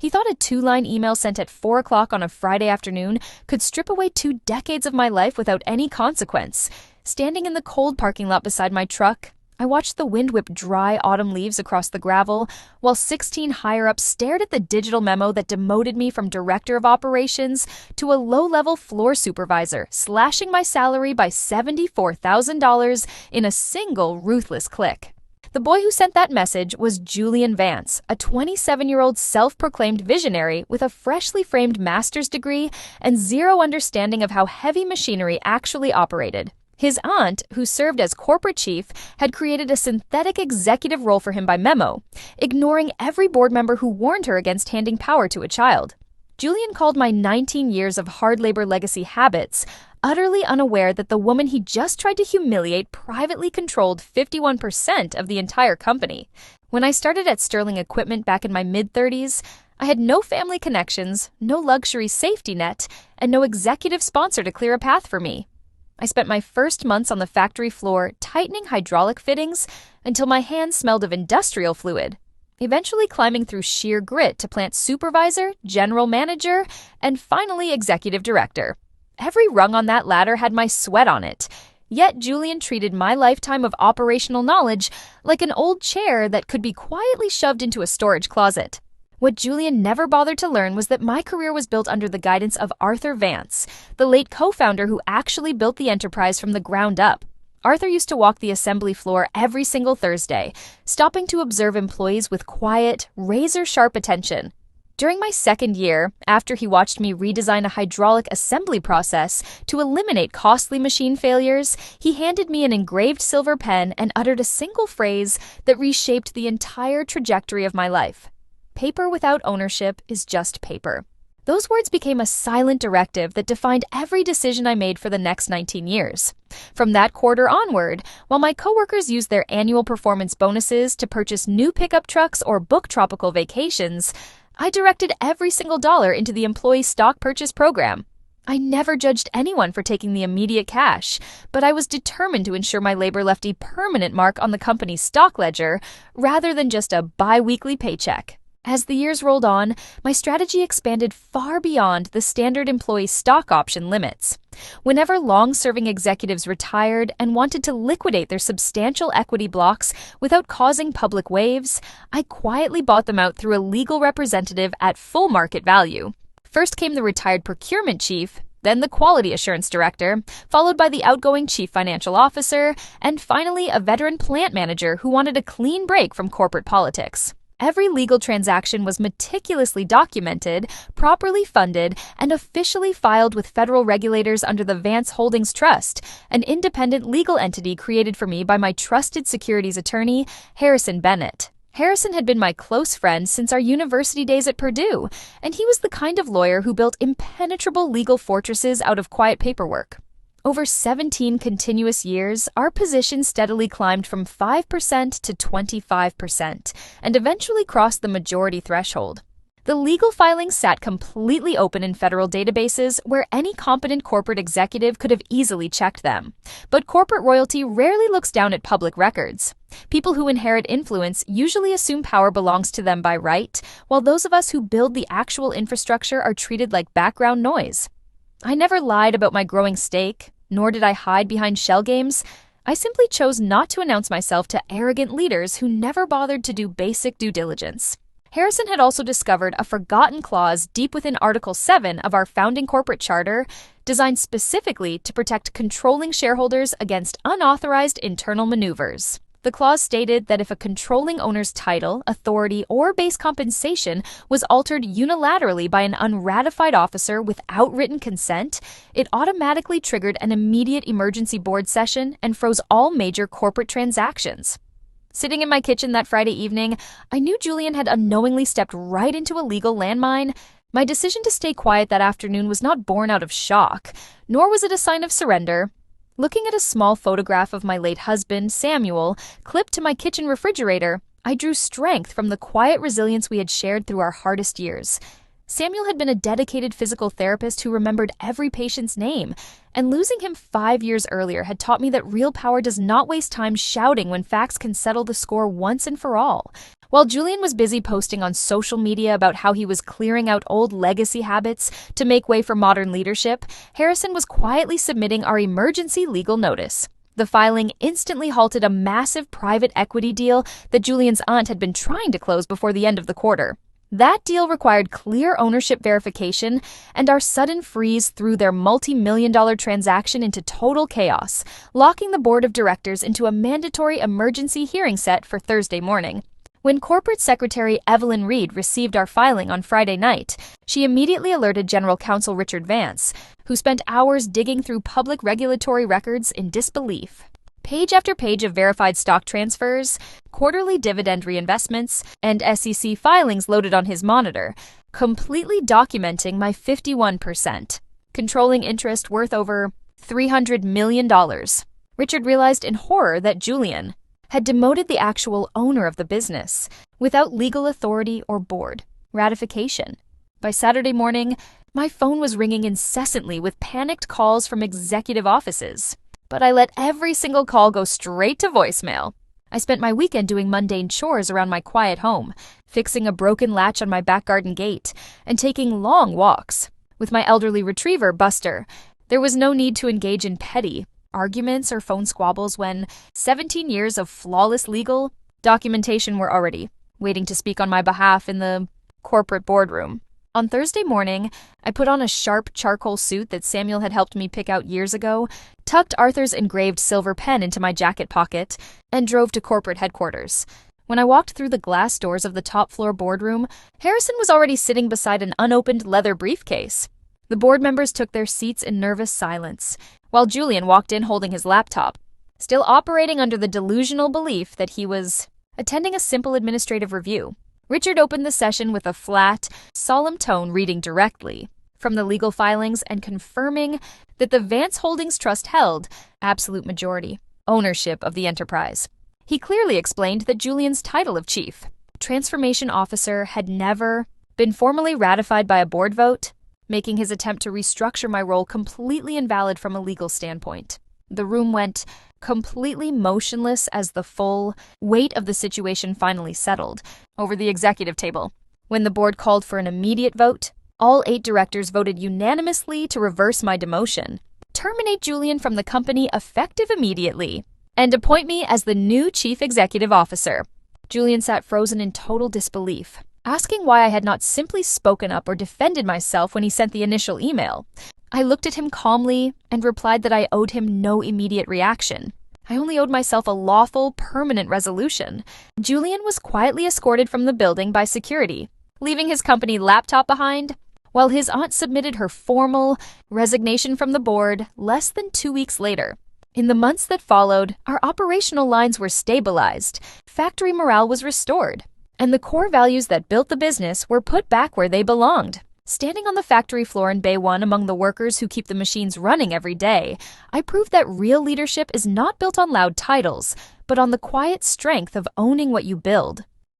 He thought a two-line email sent at 4 o'clock on a Friday afternoon could strip away 2 decades of my life without any consequence. Standing in the cold parking lot beside my truck, I watched the wind whip dry autumn leaves across the gravel, while 16 higher-ups stared at the digital memo that demoted me from director of operations to a low-level floor supervisor, slashing my salary by $74,000 in a single ruthless click. The boy who sent that message was Julian Vance, a 27-year-old self-proclaimed visionary with a freshly framed master's degree and zero understanding of how heavy machinery actually operated. His aunt, who served as corporate chief, had created a synthetic executive role for him by memo, ignoring every board member who warned her against handing power to a child. Julian called my 19 years of hard labor legacy habits, utterly unaware that the woman he just tried to humiliate privately controlled 51% of the entire company. When I started at Sterling Equipment back in my mid-30s, I had no family connections, no luxury safety net, and no executive sponsor to clear a path for me. I spent my first months on the factory floor tightening hydraulic fittings until my hands smelled of industrial fluid, eventually climbing through sheer grit to plant supervisor, general manager, and finally executive director. Every rung on that ladder had my sweat on it, yet Julian treated my lifetime of operational knowledge like an old chair that could be quietly shoved into a storage closet. What Julian never bothered to learn was that my career was built under the guidance of Arthur Vance, the late co-founder who actually built the enterprise from the ground up. Arthur used to walk the assembly floor every single Thursday, stopping to observe employees with quiet, razor-sharp attention. During my second year, after he watched me redesign a hydraulic assembly process to eliminate costly machine failures, he handed me an engraved silver pen and uttered a single phrase that reshaped the entire trajectory of my life. Paper without ownership is just paper. Those words became a silent directive that defined every decision I made for the next 19 years. From that quarter onward, while my coworkers used their annual performance bonuses to purchase new pickup trucks or book tropical vacations, I directed every single dollar into the employee stock purchase program. I never judged anyone for taking the immediate cash, but I was determined to ensure my labor left a permanent mark on the company's stock ledger rather than just a bi-weekly paycheck. As the years rolled on, my strategy expanded far beyond the standard employee stock option limits. Whenever long-serving executives retired and wanted to liquidate their substantial equity blocks without causing public waves, I quietly bought them out through a legal representative at full market value. First came the retired procurement chief, then the quality assurance director, followed by the outgoing chief financial officer, and finally a veteran plant manager who wanted a clean break from corporate politics. Every legal transaction was meticulously documented, properly funded, and officially filed with federal regulators under the Vance Holdings Trust, an independent legal entity created for me by my trusted securities attorney, Harrison Bennett. Harrison had been my close friend since our university days at Purdue, and he was the kind of lawyer who built impenetrable legal fortresses out of quiet paperwork. Over 17 continuous years, our position steadily climbed from 5% to 25%, and eventually crossed the majority threshold. The legal filings sat completely open in federal databases where any competent corporate executive could have easily checked them. But corporate royalty rarely looks down at public records. People who inherit influence usually assume power belongs to them by right, while those of us who build the actual infrastructure are treated like background noise. I never lied about my growing stake, nor did I hide behind shell games. I simply chose not to announce myself to arrogant leaders who never bothered to do basic due diligence. Harrison had also discovered a forgotten clause deep within Article 7 of our founding corporate charter, designed specifically to protect controlling shareholders against unauthorized internal maneuvers. The clause stated that if a controlling owner's title, authority, or base compensation was altered unilaterally by an unratified officer without written consent, it automatically triggered an immediate emergency board session and froze all major corporate transactions. Sitting in my kitchen that Friday evening, I knew Julian had unknowingly stepped right into a legal landmine. My decision to stay quiet that afternoon was not born out of shock, nor was it a sign of surrender. Looking at a small photograph of my late husband, Samuel, clipped to my kitchen refrigerator, I drew strength from the quiet resilience we had shared through our hardest years. Samuel had been a dedicated physical therapist who remembered every patient's name, and losing him 5 years earlier had taught me that real power does not waste time shouting when facts can settle the score once and for all. While Julian was busy posting on social media about how he was clearing out old legacy habits to make way for modern leadership, Harrison was quietly submitting our emergency legal notice. The filing instantly halted a massive private equity deal that Julian's aunt had been trying to close before the end of the quarter. That deal required clear ownership verification, and our sudden freeze threw their multi-million-dollar transaction into total chaos, locking the board of directors into a mandatory emergency hearing set for Thursday morning. When Corporate Secretary Evelyn Reed received our filing on Friday night, she immediately alerted General Counsel Richard Vance, who spent hours digging through public regulatory records in disbelief. Page after page of verified stock transfers, quarterly dividend reinvestments, and SEC filings loaded on his monitor, completely documenting my 51%, controlling interest worth over $300 million. Richard realized in horror that Julian had demoted the actual owner of the business without legal authority or board ratification. By Saturday morning, my phone was ringing incessantly with panicked calls from executive offices. But I let every single call go straight to voicemail. I spent my weekend doing mundane chores around my quiet home, fixing a broken latch on my back garden gate, and taking long walks. With my elderly retriever, Buster, there was no need to engage in petty arguments or phone squabbles when 17 years of flawless legal documentation were already waiting to speak on my behalf in the corporate boardroom. On Thursday morning, I put on a sharp charcoal suit that Samuel had helped me pick out years ago, tucked Arthur's engraved silver pen into my jacket pocket, and drove to corporate headquarters. When I walked through the glass doors of the top-floor boardroom, Harrison was already sitting beside an unopened leather briefcase. The board members took their seats in nervous silence, while Julian walked in holding his laptop, still operating under the delusional belief that he was attending a simple administrative review. Richard opened the session with a flat, solemn tone, reading directly from the legal filings and confirming that the Vance Holdings Trust held absolute majority ownership of the enterprise. He clearly explained that Julian's title of Chief Transformation Officer had never been formally ratified by a board vote, making his attempt to restructure my role completely invalid from a legal standpoint. The room went completely motionless as the full weight of the situation finally settled over the executive table. When the board called for an immediate vote, all 8 directors voted unanimously to reverse my demotion, terminate Julian from the company effective immediately, and appoint me as the new chief executive officer. Julian sat frozen in total disbelief, asking why I had not simply spoken up or defended myself when he sent the initial email. I looked at him calmly and replied that I owed him no immediate reaction. I only owed myself a lawful, permanent resolution. Julian was quietly escorted from the building by security, leaving his company laptop behind, while his aunt submitted her formal resignation from the board less than 2 weeks later. In the months that followed, our operational lines were stabilized, factory morale was restored, and the core values that built the business were put back where they belonged. Standing on the factory floor in Bay 1 among the workers who keep the machines running every day, I proved that real leadership is not built on loud titles, but on the quiet strength of owning what you build.